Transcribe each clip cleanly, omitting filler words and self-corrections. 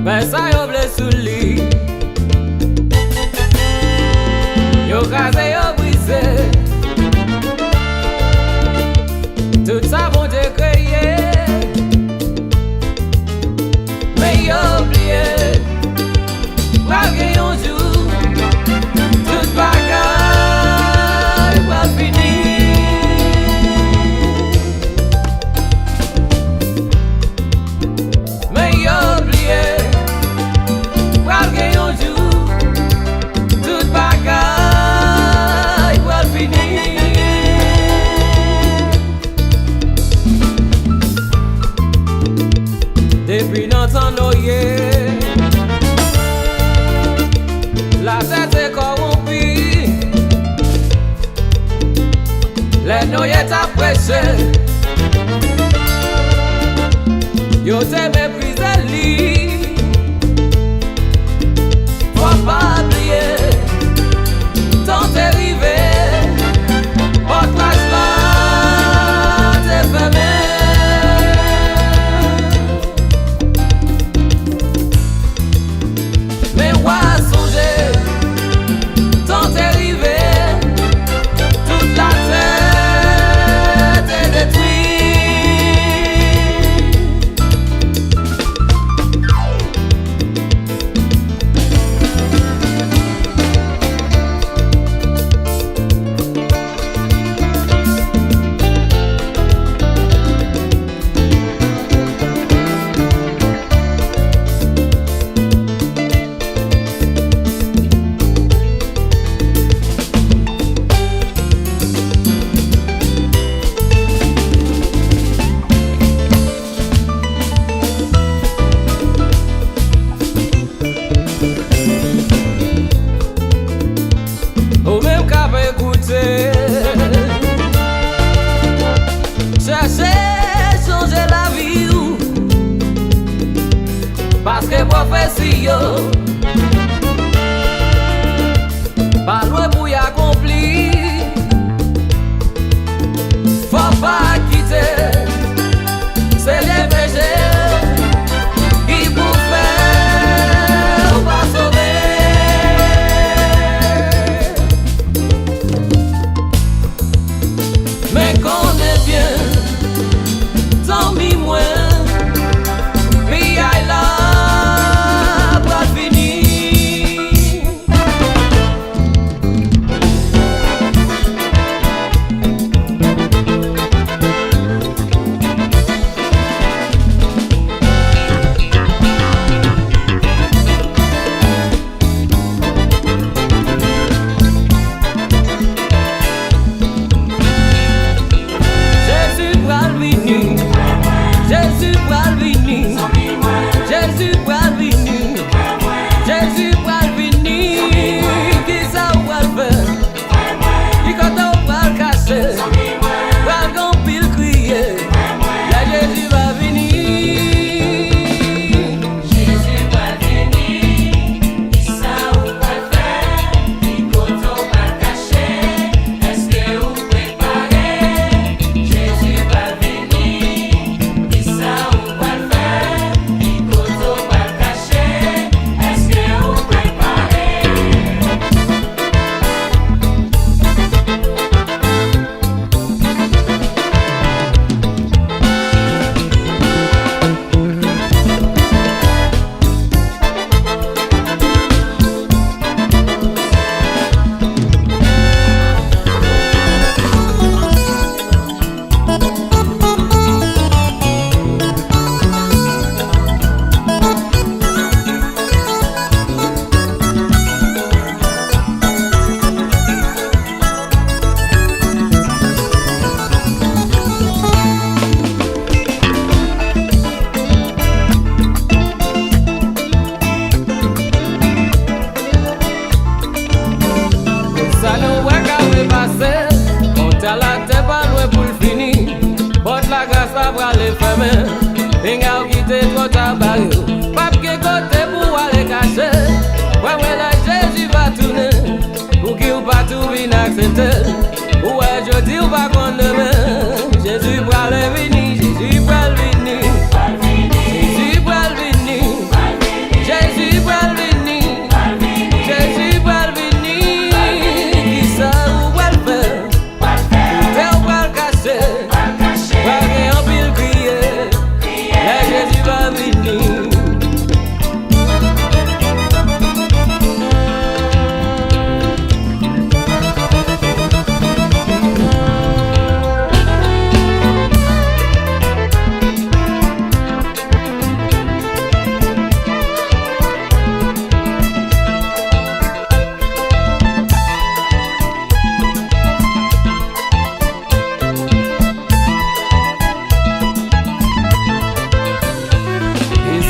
Mais ça yo ble sous lit. Yo casé yo brisé. Tout ça bon Dieu créé. Mais yo oublié. Malgré un jour, toute bagaille va finir. Mais yo oublié. Malgré un jour, toute bagaille va finir. Depuis notre noyer, la tête est corrompue. Les noyés t'a prêché. Yo t'ai méprisé lui. Faut pas oublier. Tant t'es arrivé. Votre place là t'es fermé. Mais ouais songer. Tant t'es arrivé. Toute la tête est détruite. Ou même qu'à écouter, chercher, changer la vie ou parce que prophétie pas loin pour y accomplir. Faut pas quitter, c'est les péchés qui pour faire ou pas sauver. Mais qu'on est bien, tant mis moins, puis aïe là, pas fini. Jésus pral vini, Jésus pral vini, Jésus pral vini, Jésus pral vini. Qui ça ou pral faire? Qui quand on pral cacher? Pral gon pile crier. La Jésus va venir. Jésus va venir, qui ça ou va faire, qui quand on va cacher, est-ce que vous préparez? Jésus va venir, qui ça ou va faire, qui quand on va cacher, est-ce que vous préparez? Ça nous voit qu'à passer, on t'a la tête pas loin pour le finir. Porte la grâce à bras les fermer. Pinga ou quitter trop tabac. Pas que côté pour aller cacher. Ouais, ouais, là Jésus va tourner. Pour qui ou pas tout vient accepter. Ouais, je dis ou pas qu'on demain. Jésus pral venir, Jésus pral venir. Jésus pral venir.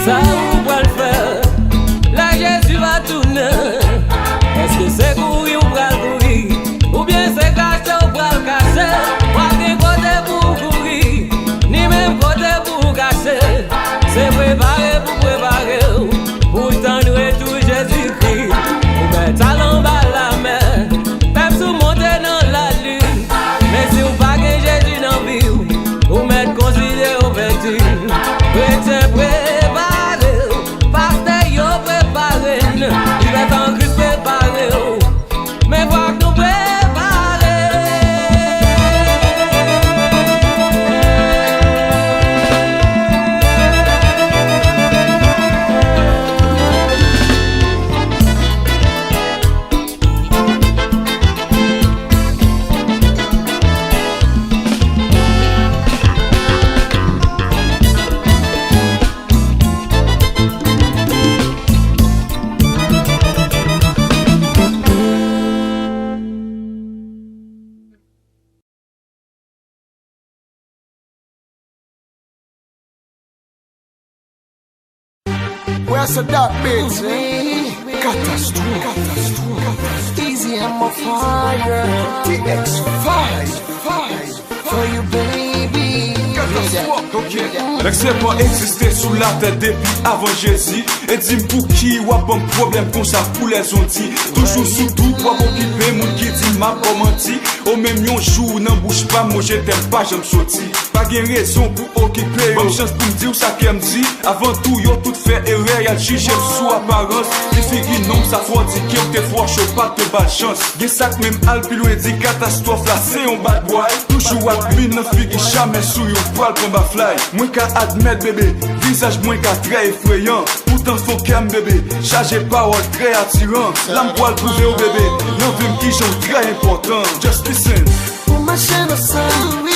ça ou va le faire? Là Jésus va tourner. Est-ce que c'est courir ou va courir? Ou bien c'est cacher ou va le cacher? Pas de côté pour courir, ni même côté pour cacher. C'est préparer pour préparer. Pourtant nous est tout Jésus-Christ. Ou mettre talent bas la mer, même sous monter dans la lune. Mais si vous pas que Jésus dans la vie, vous mettre considéré au vertu. Prêtez préparé, pasteur yo préparé. Il est en Christ préparé. Mais faut que nous préparer. Where's the dark bits? Catastrophe. Easy and my fire. TX5 for you, baby. L'excès pas existé sous la tête depuis avant Jésus. Et dis pour qui ou a bon problème comme ça pour les ondits. Toujours sous tout pour occuper mon qui dit m'a pas menti. Au même yon jour n'en bouge pas moi je t'aime pas j'aime sorti. Pas gain raison pour occuper. Bonne chance pour me dire ça qu'elle me dit. Avant tout yo tout fait erreur y'a jugé sous apparence. Les filles non ça faut dire qu'il te faut chaud pas de bad chance. Gen sac même al plus loin dit catastrophe là c'est un bad boy. Toujours à mine non fille jamais sous yon poil pour ma fly. Moins qu'à admettre bébé, visage moins qu'à très effrayant. Pourtant faut qu'aime bébé, chargé parole très attirant. L'âme poil prouvé au bébé, non vim qui j'en très important. Just listen. Pour ma chaîne au sein, oui.